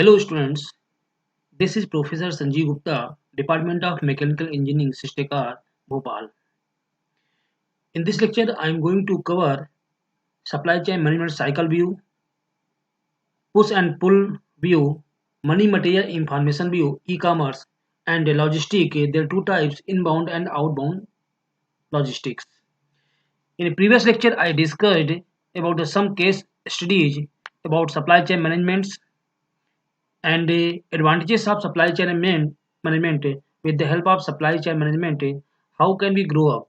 Hello students, this is Professor Sanjeev Gupta, Department of Mechanical Engineering, Srishtekar, Bhopal. In this lecture, I am going to cover supply chain management cycle view, push and pull view, money material information view, e-commerce, and logistic. There are two types, inbound and outbound logistics. In a previous lecture, I discussed about some case studies about supply chain management and advantages of supply chain management. With the help of supply chain management, how can we grow up?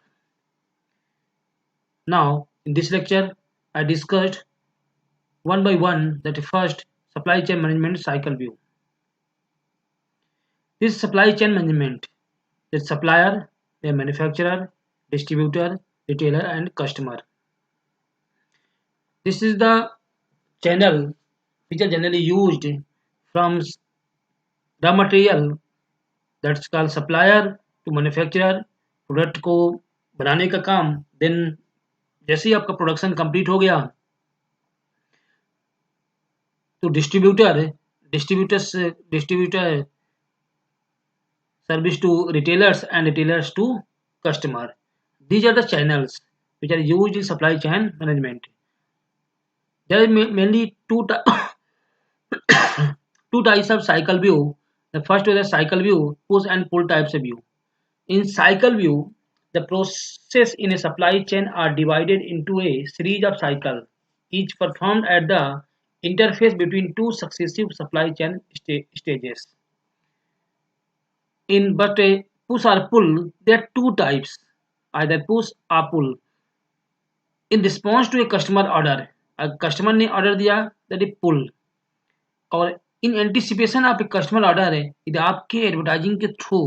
Now in this lecture I discussed one by one that first supply chain management cycle view. This supply chain management, the supplier, the manufacturer, distributor, retailer and customer. This is the channel which are generally used from raw material, that's called supplier, to manufacturer. Product को बनाने का काम, then जैसे ही आपका production complete हो गया तो distributor service to retailers and retailers to customer. These are the channels which are used in supply chain management. There are mainly two types of cycle view. The first is the cycle view, push and pull types of view. In cycle view, the process in a supply chain are divided into a series of cycles, each performed at the interface between two successive supply chain stages. In but a push or pull, there are two types, either push or pull. In response to a customer order, a customer ने order दिया, that is pull. और in anticipation of a customer order है, यदि आपके advertising के through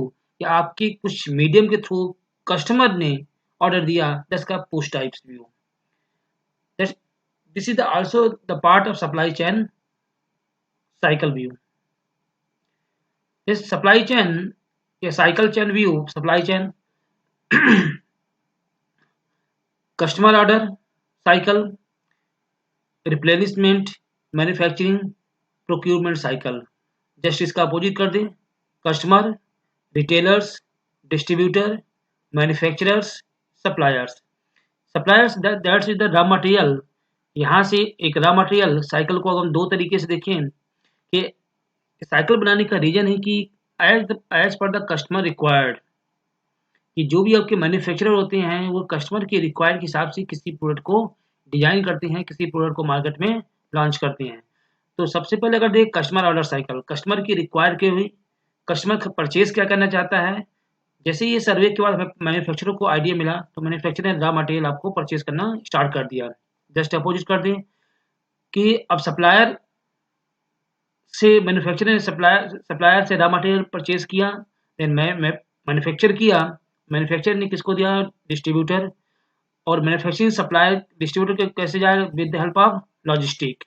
या आपके कुछ मीडियम के थ्रू कस्टमर ने ऑर्डर दिया, that's का push types view. This is also the part of supply chain cycle view. This supply chain, a cycle chain view, supply chain, customer order cycle, replenishment, manufacturing, procurement cycle. Just इसका opposite कर दें, customer, retailers, distributor, manufacturers, suppliers. Suppliers that's is the raw material. यहाँ से एक raw material cycle को हम दो तरीके से देखें कि साइकिल बनाने का रीजन है कि as per the customer required, कि जो भी आपके मैन्युफैक्चरर होते हैं वो कस्टमर के रिक्वायर्ड के हिसाब से किसी प्रोडक्ट को डिजाइन करते हैं, किसी प्रोडक्ट को मार्केट में लॉन्च करते हैं. तो सबसे पहले अगर देखें कस्टमर ऑर्डर साइकिल, कस्टमर की रिक्वायर के हुई, कस्टमर परचेज क्या करना चाहता है. जैसे ये सर्वे के बाद मैन्युफैक्चरर को आइडिया मिला तो मैन्युफैक्चरर ने रॉ मटेरियल आपको परचेज करना स्टार्ट कर दिया. जस्ट अपोजिट कर दें कि अब सप्लायर से मैन्युफैक्चरर ने सप्लायर से रॉ मटेरियल परचेज किया, देन मैन्युफैक्चर किया, मैन्युफैक्चरर ने किसको दिया, डिस्ट्रीब्यूटर, और मैन्युफैक्चरिंग सप्लायर डिस्ट्रीब्यूटर के कैसे जाए, with the help of logistic.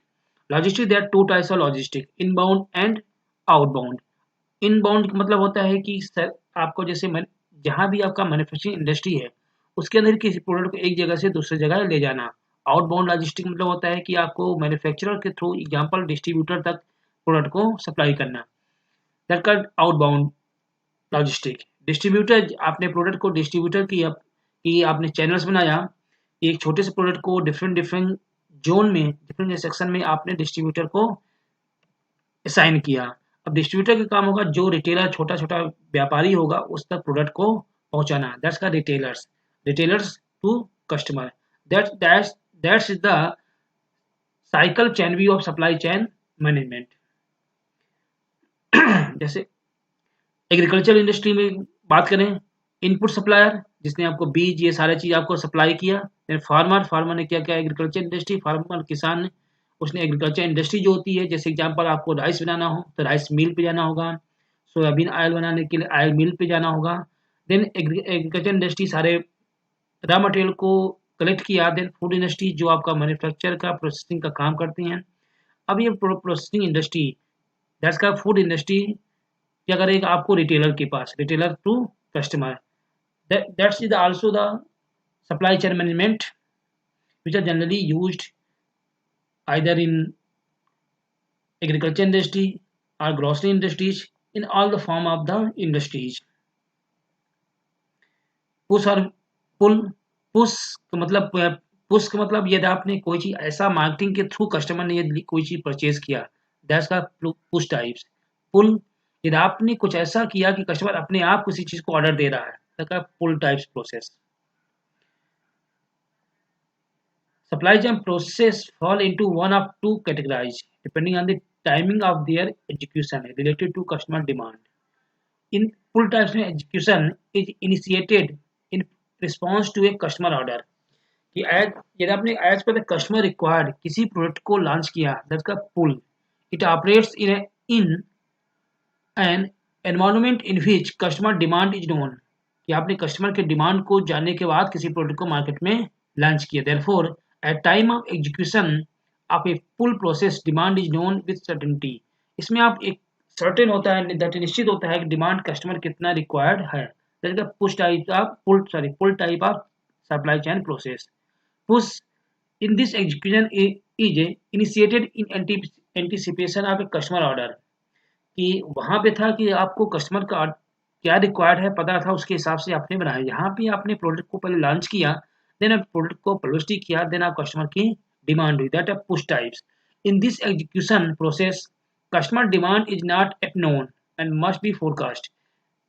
Logistic, there are two types of logistic, inbound and outbound. इनबाउंड मतलब होता है कि सर आपको जैसे जहाँ भी आपका मैन्युफैक्चरिंग इंडस्ट्री है उसके अंदर किसी प्रोडक्ट को एक जगह से दूसरी जगह ले जाना. आउटबाउंड लॉजिस्टिक मतलब होता है कि आपको मैन्युफैक्चरर के थ्रू एग्जांपल डिस्ट्रीब्यूटर तक प्रोडक्ट को सप्लाई करना. That called outbound logistic. Distributor, आपने प्रोडक्ट को डिस्ट्रीब्यूटर की आपने चैनल्स बनाया, एक छोटे से प्रोडक्ट को डिफरेंट जोन में, डिफरेंट सेक्शन में आपने डिस्ट्रीब्यूटर को असाइन किया. अब डिस्ट्रीब्यूटर का काम होगा जो रिटेलर, छोटा छोटा व्यापारी होगा उस तक प्रोडक्ट को पहुंचाना. दैट्स का retailers to customer. That's is the cycle chain view of supply chain management. जैसे एग्रीकल्चर इंडस्ट्री में बात करें, इनपुट सप्लायर जिसने आपको बीज ये सारे चीज आपको सप्लाई किया. देन फार्मर ने क्या किया, एग्रीकल्चर इंडस्ट्री, फार्मर किसान ने, उसने एग्रीकल्चर इंडस्ट्री जो होती है, जैसे एग्जांपल आपको राइस बनाना हो तो राइस मिल पे जाना होगा, सोयाबीन ऑयल बनाने के लिए ऑयल मिल पे जाना होगा. देन एग्रीकल्चर इंडस्ट्री सारे रॉ मटेरियल को कलेक्ट किया. देन फूड इंडस्ट्री जो आपका मैन्युफैक्चर का प्रोसेसिंग का काम करते हैं. अब ये प्रोसेसिंग इंडस्ट्री, दैट्स का फूड इंडस्ट्री क्या करेगा, आपको रिटेलर के पास, retailer to customer. That is also the supply chain management which are generally used either in agriculture industry, or grocery industries, in all the form of the industries. Push और पुल, push का मतलब यदि आपने कोई चीज ऐसा मार्केटिंग के through customer ने यदि कोई चीज परचेज किया, दैट्स का पुश टाइप्स। पुल, यदि आपने कुछ ऐसा किया कि कस्टमर अपने आप किसी चीज को ऑर्डर दे रहा है, दैट का pull types process. Supply chain process fall into one of two categories depending on the timing of their execution related to customer demand. In pull types में execution is initiated in response to a customer order. कि यदि आपने as per the customer required किसी product को launch किया, that's का pull. It operates in an environment in which customer demand is known, कि आपने कस्टमर के डिमांड को जानने के बाद किसी प्रोडक्ट को मार्केट में लॉन्च किया। Therefore at time of execution of a pull process demand is known with certainty. इसमें आप एक सर्टेन होता है, दैट निश्चित होता है कि डिमांड कस्टमर कितना रिक्वायर्ड है। दैट का push type of pull type of supply chain process. Push in this execution is initiated in anticipation of a customer order, कि वहाँ पे था कि आपको कस्टमर का क्या रिक्वायर्ड है पता था, उसके हिसाब से आपने बनाया। यहाँ पे आपने प्रोडक्ट को पहले लॉन्च किया, देन आप प्रोडक्ट को पब्लिसिटी किया, देन आप कस्टमर की डिमांड हुई, that are push types. In this execution process customer demand is not at known and must be forecast,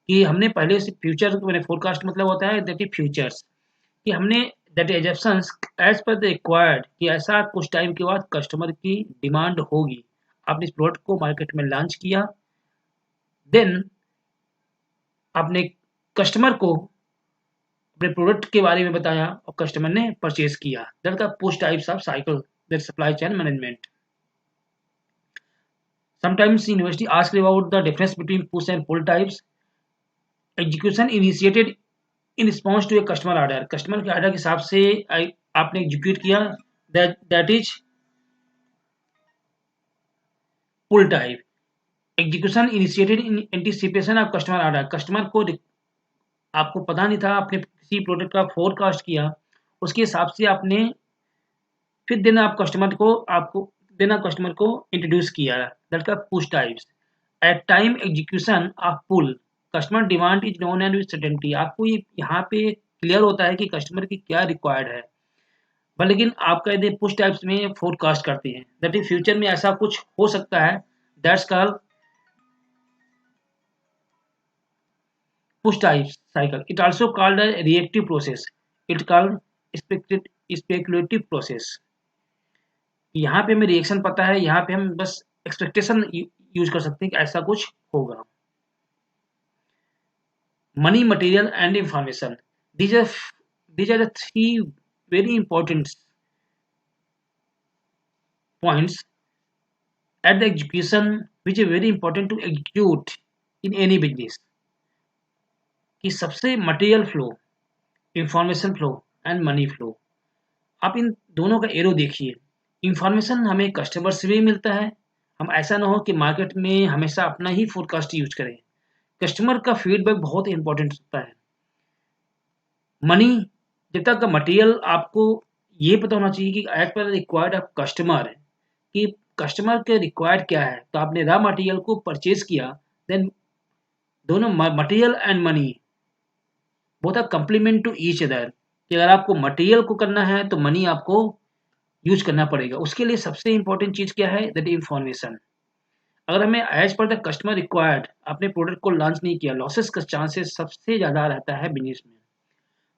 कि हमने पहले से फ्यूचर मैंने फोरकास्ट मतलब होता है दैट इज फ्यूचर्स, कि हमने that assumptions as per the required, कि ऐसा कुछ टाइम के बाद कस्टमर की डिमांड होगी। आपने इस प्रोडक्ट को मार्केट में लॉन्च किया, देन आपने कस्टमर को अपने प्रोडक्ट के बारे में बताया और कस्टमर ने परचेज किया। That the push types of cycle, that supply chain management. Sometimes university ask about the difference between push and pull types. Execution initiated in response to a customer order. Customer के order के हिसाब से आपने execute किया, that is pull type. Execution initiated in anticipation of customer order, customer को आपको पता नहीं था, आपने किसी प्रोडक्ट का फोरकास्ट किया, उसके हिसाब से आपने फिर देना आप कस्टमर को इंट्रोड्यूस किया, दैट का push types. At time execution of pull customer demand is known and with certainty, आपको ये यहाँ पे क्लियर होता है कि कस्टमर की क्या रिक्वायर्ड है, पर लेकिन आपका यदि पुश टाइप्स में फोरकास्ट करते हैं, दैट इज फ्यूचर में ऐसा कुछ हो सकता है, that's called push type cycle. It also called a reactive process. It called speculative process. यहाँ पे हमें रिएक्शन पता है, यहाँ पे हम बस एक्सपेक्टेशन यूज कर सकते हैं कि ऐसा कुछ होगा। Money, material and information, these are the three very important points at the execution which is very important to execute in any business, कि सबसे material flow, information flow and money flow. आप इन दोनों का एरो देखिए। Information हमें customer से भी मिलता है, हम ऐसा ना हो कि मार्केट में हमेशा अपना ही फोरकास्ट यूज करें, कस्टमर का फीडबैक बहुत इंपॉर्टेंट होता है। मनी, जब तक का मटेरियल आपको ये पता होना चाहिए कि as per required of customer, कि कस्टमर के रिक्वायर्ड क्या है, तो आपने रॉ मटेरियल को परचेज किया, देन दोनों material and money both are complement to each other, कि अगर आपको मटेरियल को करना है तो मनी आपको यूज करना पड़ेगा। उसके लिए सबसे इंपॉर्टेंट चीज क्या है, दैट इंफॉर्मेशन। अगर हमें as per the customer required अपने प्रोडक्ट को लॉन्च नहीं किया, लॉसेस का चांसेस सबसे ज़्यादा रहता है बिजनेस में।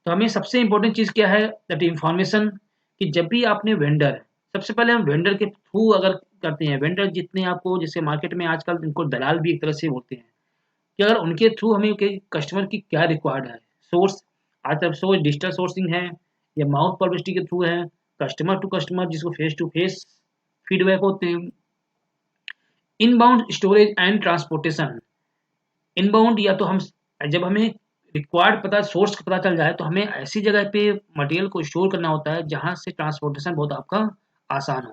तो हमें सबसे इंपॉर्टेंट चीज़ क्या है, दैट इंफॉर्मेशन, कि जब भी आपने वेंडर, सबसे पहले हम वेंडर के थ्रू अगर करते हैं, वेंडर जितने आपको, जैसे मार्केट में आजकल इनको दलाल भी एक तरह से होते हैं, कि अगर उनके थ्रू हमें कस्टमर की क्या रिक्वायर्ड है, सोर्स, आज सोर्स डिजिटल सोर्सिंग है या माउथ पब्लिसिटी के थ्रू है, कस्टमर टू कस्टमर जिसको फेस टू फेस फीडबैक होते हैं। Inbound storage and transportation, inbound या तो हम जब हमें रिक्वायर्ड पता, सोर्स का पता चल जाए, तो हमें ऐसी जगह पे मटेरियल को स्टोर करना होता है जहां से ट्रांसपोर्टेशन बहुत आपका आसान हो।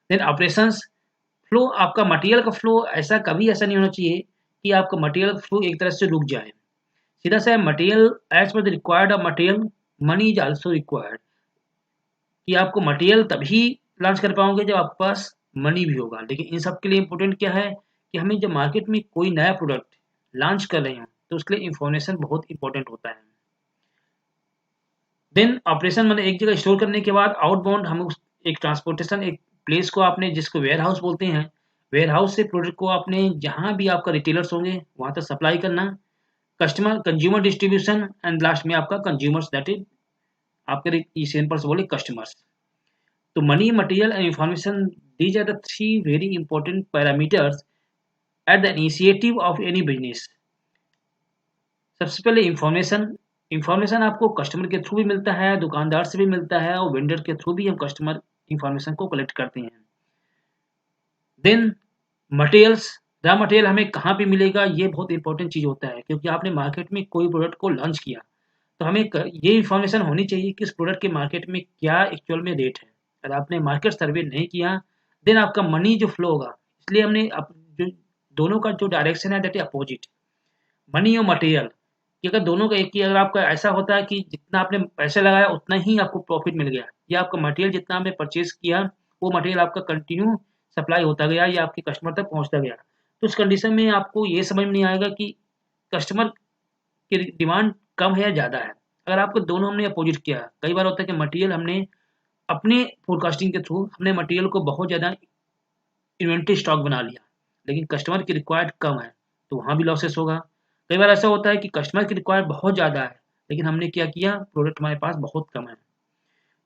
देन ऑपरेशंस फ्लो, आपका मटेरियल का फ्लो कभी ऐसा नहीं होना चाहिए कि आपका मटेरियल फ्लो एक तरह से रुक जाए। सीधा सा material as per the required of material, money is also required, कि आपको मटेरियल तभी लॉन्च कर पाओगे जब आपके पास मनी भी होगा। लेकिन इन सब के लिए इंपॉर्टेंट क्या है कि हमें जब मार्केट में कोई नया प्रोडक्ट लॉन्च कर रहे हो तो उसके लिए इंफॉर्मेशन बहुत इंपॉर्टेंट होता है। देन ऑपरेशन मतलब एक जगह स्टोर करने के बाद आउटबाउंड हम उस एक ट्रांसपोर्टेशन एक प्लेस को आपने जिसको वेयर हाउस बोलते हैं, वेयर हाउस से प्रोडक्ट को आपने जहाँ भी आपका रिटेलर्स होंगे वहाँ तक सप्लाई करना, customer consumer distribution and last में आपका कंज्यूमर्स दैट इज आपके सिंपल से बोले कस्टमर्स। तो money material and information these are the three very important parameters at the initiative of any business. सबसे पहले इंफॉर्मेशन आपको कस्टमर के थ्रू भी मिलता है, दुकानदार से भी मिलता है और वेंडर के थ्रू भी हम कस्टमर इंफॉर्मेशन को कलेक्ट करते हैं। देन मटेरियल्स, रॉ मटेरियल हमें कहाँ पे मिलेगा, ये बहुत इंपॉर्टेंट चीज़ होता है क्योंकि आपने मार्केट में कोई प्रोडक्ट को लॉन्च किया तो हमें ये इंफॉर्मेशन होनी चाहिए कि इस प्रोडक्ट के मार्केट में क्या एक्चुअल में रेट है। अगर आपने मार्केट सर्वे नहीं किया देन आपका मनी जो फ्लो होगा, इसलिए हमने जो दोनों का जो डायरेक्शन है दैट इज अपोजिट, मनी और मटेरियल कि अगर दोनों का एक ही अगर आपका ऐसा होता है कि जितना आपने पैसे लगाया उतना ही आपको प्रॉफिट मिल गया या आपका मटेरियल जितना आपने परचेज किया वो मटेरियल आपका कंटिन्यू सप्लाई होता गया या आपके कस्टमर तक पहुंचता गया, तो उस कंडीशन में आपको ये समझ में नहीं आएगा कि कस्टमर की डिमांड कम है या ज़्यादा है। अगर आपको दोनों हमने अपोजिट किया, कई बार होता है कि मटेरियल हमने अपने फोरकास्टिंग के थ्रू हमने मटेरियल को बहुत ज़्यादा इन्वेंट्री स्टॉक बना लिया लेकिन कस्टमर की रिक्वायर्ड कम है तो वहाँ भी लॉसेस होगा। कई बार ऐसा होता है कि कस्टमर की रिक्वायर्ड बहुत ज़्यादा है लेकिन हमने क्या किया, प्रोडक्ट हमारे पास बहुत कम है।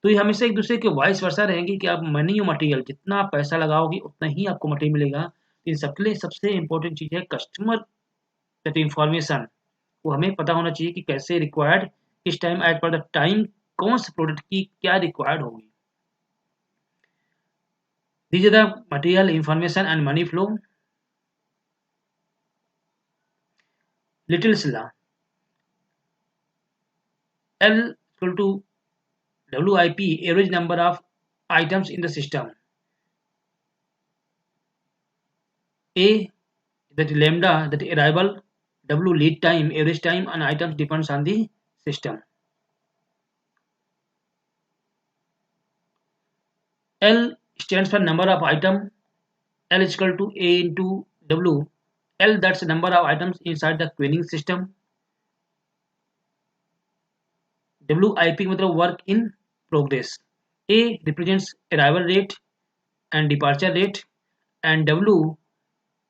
तो ये हमेशा एक दूसरे के वाइस वर्सा रहेंगे कि आप मनी और मटेरियल जितना आप पैसा लगाओगे उतना ही आपको मटेरियल मिलेगा। तो इन सबके लिए सबसे इंपॉर्टेंट चीज़ है कस्टमर दैट इंफॉर्मेशन, वो हमें पता होना चाहिए कि कैसे रिक्वायर्ड किस time as per the time कौन से प्रोडक्ट की क्या रिक्वायर्ड होगी। These are the material information and money flow. Little's law. L equal to WIP, average number of items in the system. A, that lambda, that arrival. W, lead time, average time on items depends on the system. L stands for number of item. L is equal to A into W. L, that's the number of items inside the queuing system. WIP मतलब work in progress. A represents arrival rate and departure rate, and W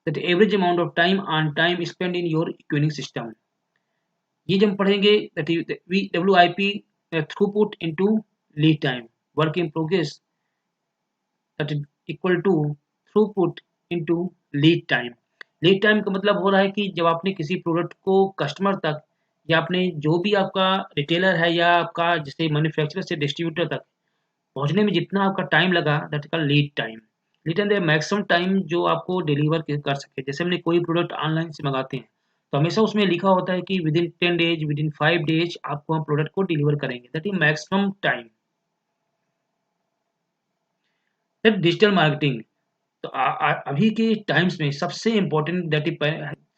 that average amount of time on time spent in your queuing system. ये जब हम पढ़ेंगे that WIP throughput into lead time, work in progress that is equal to throughput into lead time. Lead time का मतलब हो रहा है कि जब आपने किसी प्रोडक्ट को कस्टमर तक या आपने जो भी आपका रिटेलर है या आपका जैसे मैन्युफैक्चरर से डिस्ट्रीब्यूटर तक पहुंचने में जितना आपका टाइम लगा that is lead time. Lead time maximum time जो आपको डिलीवर कर सके। जैसे हमने कोई प्रोडक्ट ऑनलाइन से मंगाते हैं तो हमेशा उसमें लिखा होता है कि with in 10 days with in 5 days आपको हम प्रोडक्ट को डिलीवर करेंगे, that is maximum time. Digital marketing, तो अभी के टाइम्स में सबसे इम्पोर्टेंट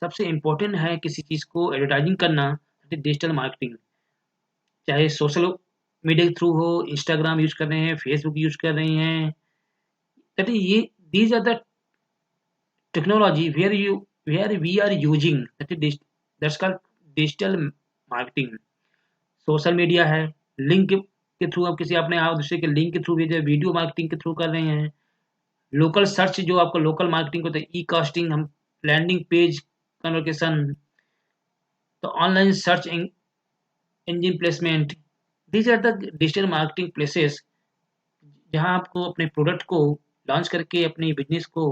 सबसे इम्पोर्टेंट है किसी चीज़ को एडवर्टाइजिंग करना, डिजिटल मार्केटिंग। चाहे सोशल मीडिया के थ्रू हो, इंस्टाग्राम यूज कर रहे हैं, फेसबुक यूज कर रहे हैं, दैट इज ये these are the technology where we are using that's called digital marketing. Social media है, लिंक के थ्रू आप किसी अपने आप दूसरे के लिंक के थ्रू भेजे, वीडियो मार्केटिंग के थ्रू कर रहे हैं, लोकल सर्च जो आपका लोकल मार्केटिंग होता है, ई कास्टिंग, हम लैंडिंग पेज कन्वर्सेशन, तो online search engine placement, these are the digital marketing places जहां आपको अपने प्रोडक्ट को लॉन्च करके अपने बिजनेस को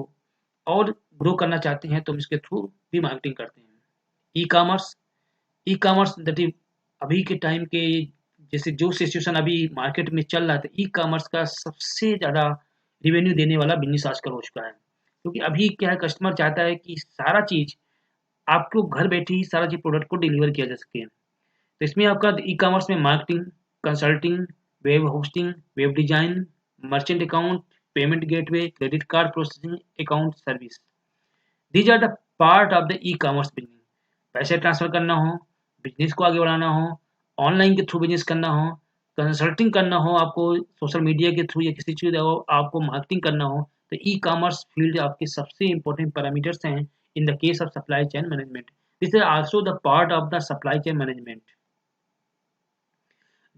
और ग्रो करना चाहते हैं तो हम इसके थ्रू भी मार्केटिंग करते हैं। ई कॉमर्स दैट इज अभी के टाइम के जैसे जो सिचुएशन अभी मार्केट में चल रहा था, ई कॉमर्स का सबसे ज़्यादा रिवेन्यू देने वाला बिजनेस आजकल हो चुका है। क्योंकि अभी क्या है, कस्टमर चाहता है कि सारा चीज़ आपको घर बैठे ही सारा चीज़ प्रोडक्ट को डिलीवर किया जा सके। तो इसमें आपका ई कॉमर्स में marketing, consulting, web hosting, web design, merchant account, payment gateway, credit card processing, account service, these are the part of the e-commerce business. पैसे ट्रांसफर करना हो, बिजनेस को आगे बढ़ाना हो, ऑनलाइन के थ्रू बिजनेस करना हो, कंसल्टिंग करना हो, आपको सोशल मीडिया के थ्रू या किसी चीज़ आपको मार्केटिंग करना हो, तो ई कॉमर्स फील्ड आपके सबसे इंपॉर्टेंट पैरामीटर्स हैं। in the case of supply chain management. This is also the part of the supply chain management.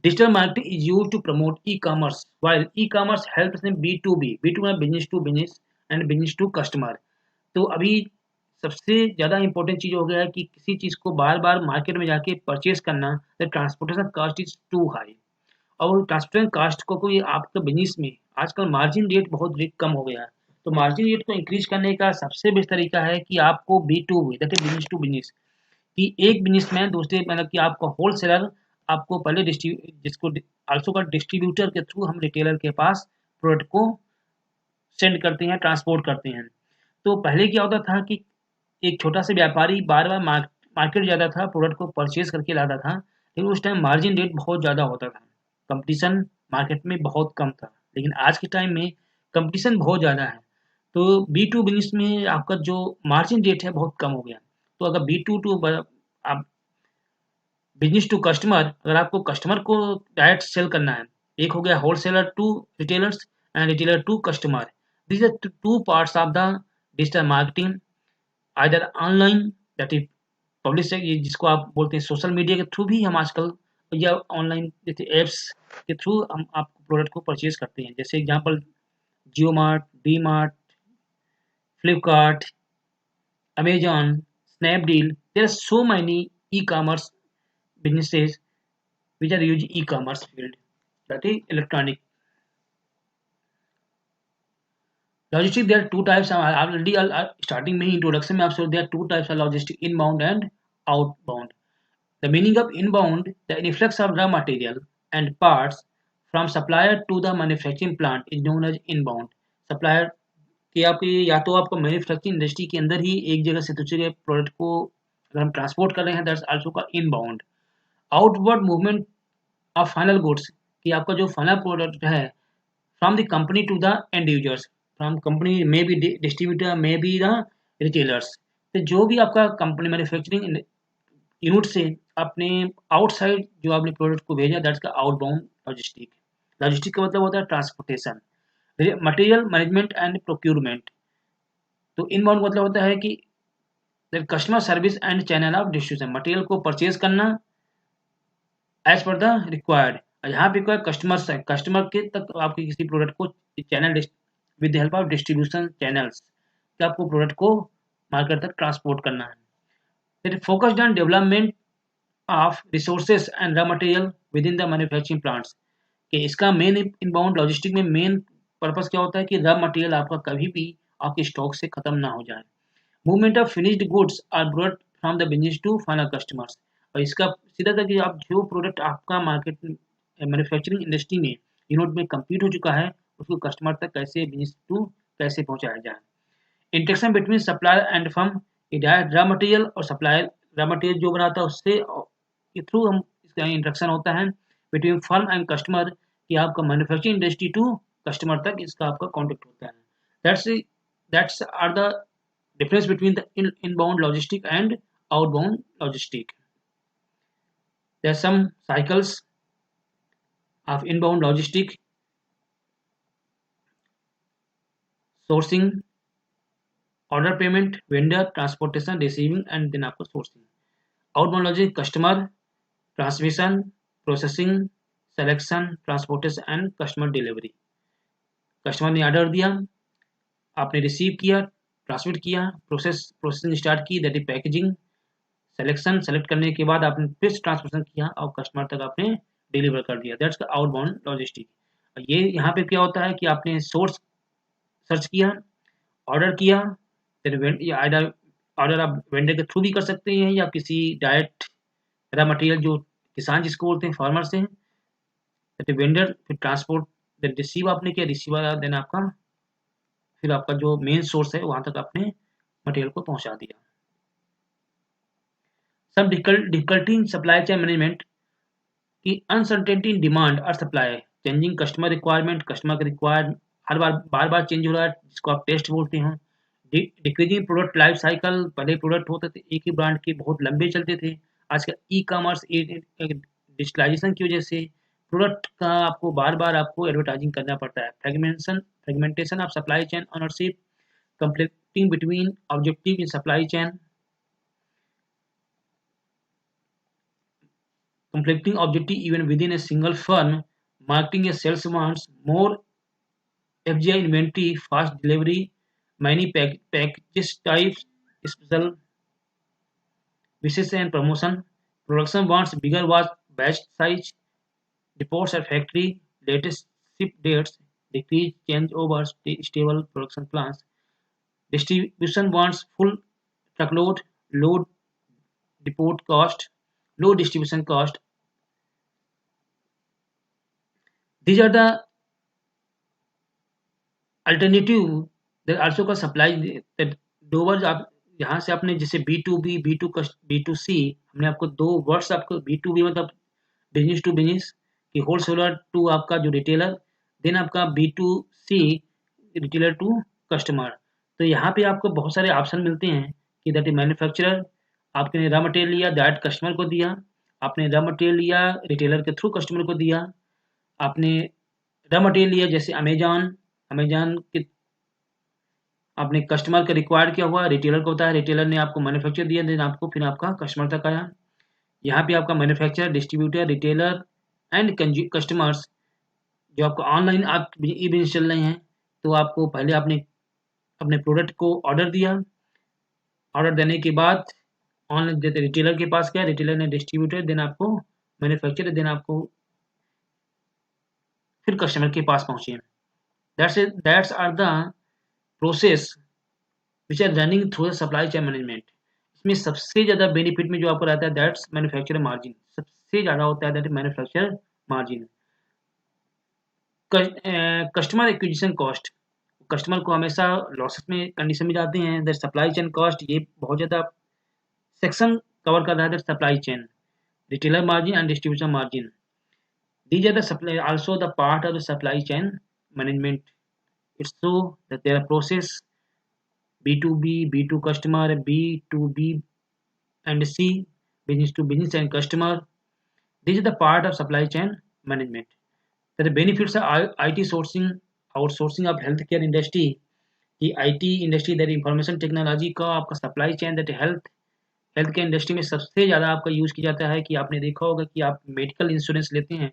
Digital marketing is used to promote e-commerce, while e-commerce helps in B2B, B2B business to business and business to customer. तो अभी सबसे ज़्यादा important चीज़ हो गया है कि किसी चीज़ को बार बार मार्केट में जाके परचेज करना, the transportation cost is too high. और ट्रांसपोर्टेशन कास्ट को कोई आपके बिजनेस में आजकल मार्जिन रेट बहुत रेट कम हो गया है, तो मार्जिन रेट को इंक्रीज करने का सबसे बेस्ट तरीका है कि आपको B2B that is business to business कि एक बिजनेसमैन दूसरे मतलब कि आपका होलसेलर आपको पहले जिसको आल्सो का डिस्ट्रीब्यूटर के थ्रू हम रिटेलर के पास प्रोडक्ट को सेंड करते हैं, ट्रांसपोर्ट करते हैं। तो पहले क्या होता था कि एक छोटा सा व्यापारी बार बार मार्केट जाता था, प्रोडक्ट को परचेज करके लाता था, लेकिन उस टाइम मार्जिन रेट बहुत ज़्यादा होता था, कंपटीशन मार्केट में बहुत कम था। लेकिन आज के टाइम में कंपटीशन बहुत ज़्यादा है, तो B2 बिजनेस में आपका जो मार्जिन रेट है बहुत कम हो गया। तो अगर B2 आप बिजनेस टू कस्टमर, अगर आपको कस्टमर को डायरेक्ट सेल करना है, एक हो गया wholesaler to retailers and retailer to customer. This are two parts of the digital marketing, either online that is publish जिसको आप बोलते हैं सोशल मीडिया के थ्रू भी हम आजकल, या ऑनलाइन जैसे एप्स के थ्रू हम आपको प्रोडक्ट को परचेज करते हैं। जैसे example Jio Mart, D Mart, Flipkart, Amazon, Snapdeal, there are so many e-commerce businesses which are used e-commerce field, that is electronic logistics. There are two types. Already starting में introduction में आपसे there are two types of logistics, inbound and outbound. The meaning of inbound, the influx of raw material and parts from supplier to the manufacturing plant is known as inbound. Supplier कि आपकी या तो आपको manufacturing industry के अंदर ही एक जगह से दूसरी जगह प्रोडक्ट को अगर हम ट्रांसपोर्ट कर रहे हैं, दैट्स आल्सो का inbound. Outward movement of final goods कि आपका जो फाइनल प्रोडक्ट है from the company to the end users, from company में बी डिस्ट्रीब्यूटर में बी द रिटेलर्स। तो जो भी आपका कंपनी मैन्युफैक्चरिंग यूनिट से अपने आउटसाइड जो आपने प्रोडक्ट को भेजा, दैट्स का आउटबाउंड लॉजिस्टिक। लॉजिस्टिक का मतलब होता है transportation, material management and procurement. तो इनबाउंड मतलब होता है कि customer service and channel of distribution, material को परचेज करना एज पर द रिक्वायर्ड। यहाँ पे क्या कस्टमर के तक आपके किसी प्रोडक्ट को channel with help of distribution channels कि आपको प्रोडक्ट को मार्केट तक ट्रांसपोर्ट करना है। फिर focused on development of resources and raw material with in the manufacturing plants कि इसका मेन इनबाउंड लॉजिस्टिक में मेन पर्पस क्या होता है कि रॉ मटेरियल आपका कभी भी आपके स्टॉक से खत्म ना हो जाए। Movement of finished goods are brought from the business to final customers, और इसका सीधा था कि आप जो प्रोडक्ट आपका मार्केट मैन्युफैक्चरिंग इंडस्ट्री में यूनिट में कंप्लीट हो चुका है उसको कस्टमर तक कैसे बिजनेस टू कैसे पहुंचाया जाए। Interaction between supplier and firm, direct raw material और सप्लायर, रॉ मटेरियल जो बनाता है उससे के थ्रू हम इसका इंटरेक्शन होता है बिटवीन फर्म एंड कस्टमर कि आपका मैन्युफैक्चरिंग इंडस्ट्री टू कस्टमर तक इसका आपका कॉन्टेक्ट होता है। That's are the difference between the inbound logistic and outbound logistic. There are some cycles of inbound logistic: sourcing, order payment, vendor, transportation, receiving, and then आपको sourcing. Outbound logistic customer, transmission, processing, selection, transportation and customer delivery. Customer ने order दिया, आपने receive किया, transmit किया, processing start की, that is packaging, selection, select करने के बाद आपने फिर ट्रांसमिशन किया और कस्टमर तक आपने डिलीवर कर दिया, दैट्स आउटबाउंड लॉजिस्टिक। ये यहाँ पे क्या होता है कि आपने सोर्स सर्च किया, ऑर्डर किया, ऑर्डर आप वेंडर के थ्रू भी कर सकते हैं या किसी डायरेक्ट रॉ मटेरियल जो किसान जिसको बोलते हैं फार्मर से, वेंडर, फिर ट्रांसपोर्ट, देन रिसीव आपने किया, रिसीव देन आपका फिर आपका जो मेन सोर्स है वहां तक आपने मटेरियल को पहुंचा दिया। सब difficulty in supply chain management की अनसर्टेनिटी इन डिमांड और supply, changing customer requirement, customer का रिक्वायर्ड हर बार चेंज हो रहा है जिसको आप टेस्ट बोलते हैं। डिक्रीजिंग प्रोडक्ट लाइफ साइकिल, पहले प्रोडक्ट होते थे एक ही ब्रांड के बहुत लंबे चलते थे, आज का ई-कॉमर्स डिजिटलाइजेशन की वजह से प्रोडक्ट का आपको बार बार आपको एडवर्टाइजिंग करना पड़ता है। Fragmentation of supply chain ownership, conflicting between objective in supply chain, conflicting objective even within a single firm, marketing a sales wants more FGI inventory, fast delivery, many packages types, special wishes and promotion. Production wants bigger batch size, reports at factory, latest ship dates, decrease changeover, stable production plans. Distribution wants full truckload, low depot cost, low distribution cost. These are the alternative. There also का supply that doors आप यहाँ से आपने जैसे B2B, B2C हमने आपको दो words आपको B2B मतलब बिजनेस टू बिजनेस कि होलसेलर टू आपका जो रिटेलर, देन आपका B2C रिटेलर टू कस्टमर। तो यहाँ पे आपको बहुत सारे ऑप्शन मिलते हैं कि दैट मैन्युफैक्चरर आपने रॉ मटेरियल लिया, दैट कस्टमर को दिया, आपने रॉ मटेरियल लिया रिटेलर के थ्रू कस्टमर को दिया, आपने रॉ मटेरियल लिया जैसे अमेजॉन के आपने कस्टमर का रिक्वायर्ड क्या हुआ, रिटेलर को बताया, रिटेलर ने आपको मैन्युफैक्चर दिया, देन आपको फिर आपका कस्टमर तक आया। यहाँ पे आपका manufacturer, distributor, retailer and customers जो आपको ऑनलाइन आप ई बिजनेस चल रहे हैं, तो आपको पहले आपने अपने प्रोडक्ट को ऑर्डर दिया, ऑर्डर देने के बाद ऑनलाइन देते रिटेलर के पास गया, रिटेलर ने डिस्ट्रीब्यूटर, देन आपको मैन्युफैक्चरर, देन आपको फिर कस्टमर के पास पहुंचे। That's are the process which are running through the supply chain management. इसमें सबसे ज़्यादा बेनिफिट में जो आपको रहता है दैट्स मैन्युफैक्चरर मार्जिन, सबसे ज़्यादा होता है that manufacturer margin. Customer acquisition cost, customer को हमेशा लॉसेस में कंडीशन में जाते हैं। दैट सप्लाई चेन कॉस्ट, ये बहुत ज़्यादा सेक्शन कवर कर रहा है that supply chain, retailer margin and distribution margin. These are the supply also the part of the supply chain management. It's so that there are process B2B, B2 customer, B2B and C, business to business and customer. These are the part of supply chain management. So the benefits are IT sourcing, outsourcing of healthcare industry, the IT industry that information technology का आपका supply chain that health care industry में सबसे ज़्यादा आपका use किया जाता है कि आपने देखा होगा कि आप मेडिकल इंश्योरेंस लेते हैं,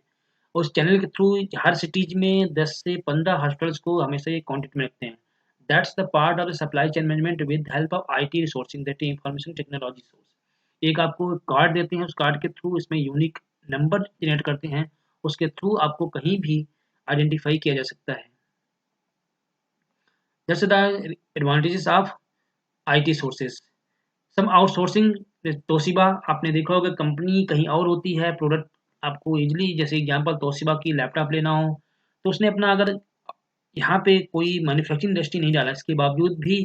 उस चैनल के थ्रू हर सिटीज में 10 से 15 हॉस्पिटल्स को हमेशा ये कॉन्टेक्ट में रखते हैं। That's the part of the supply chain management with help of IT resourcing, that information technology source. एक आपको कार्ड देते हैं, उस कार्ड के थ्रू इसमें यूनिक नंबर जनरेट करते हैं, उसके थ्रू आपको कहीं भी आइडेंटिफाई किया जा सकता है। That's the advantages of IT sources. Some outsourcing, Toshiba आपने देखा होगा कंपनी कहीं और होती है, प्रोडक्ट आपको इजीली जैसे एग्जांपल तोशिबा की लैपटॉप लेना हो तो उसने अपना अगर यहाँ पे कोई मैन्युफैक्चरिंग इंडस्ट्री नहीं डाला, इसके बावजूद भी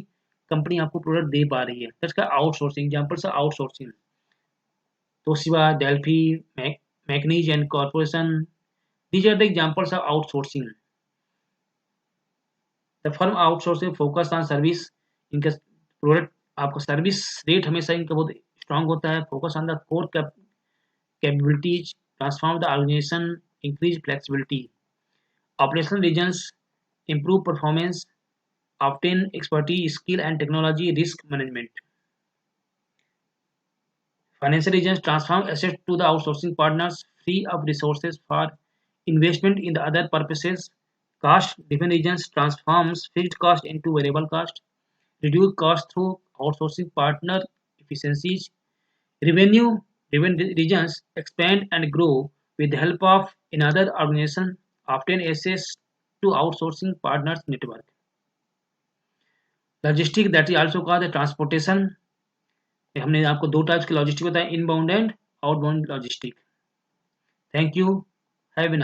कंपनी आपको प्रोडक्ट दे पा रही है, तो इसका outsourcing examples outsourcing Toshiba, Delphi, McNeese and corporation, these are the examples of outsourcing. The firm outsourcing focus on service, इनका प्रोडक्ट आपको सर्विस रेट हमेशा इनका बहुत स्ट्रांग होता है। Focus on the core capabilities, transform the organization, increase flexibility. Operational regions, improve performance, obtain expertise, skill and technology, risk management. Financial regions, transform assets to the outsourcing partners, free up resources for investment in the other purposes. Cost driven regions, transforms fixed cost into variable cost, reduce cost through outsourcing partner efficiencies. Revenue driven regions, expand and grow with the help of another organization, often access to outsourcing partners network. Logistic, that is also called the transportation. हमने आपको दो types के logistic बताया, inbound and outbound logistic. Thank you, have a nice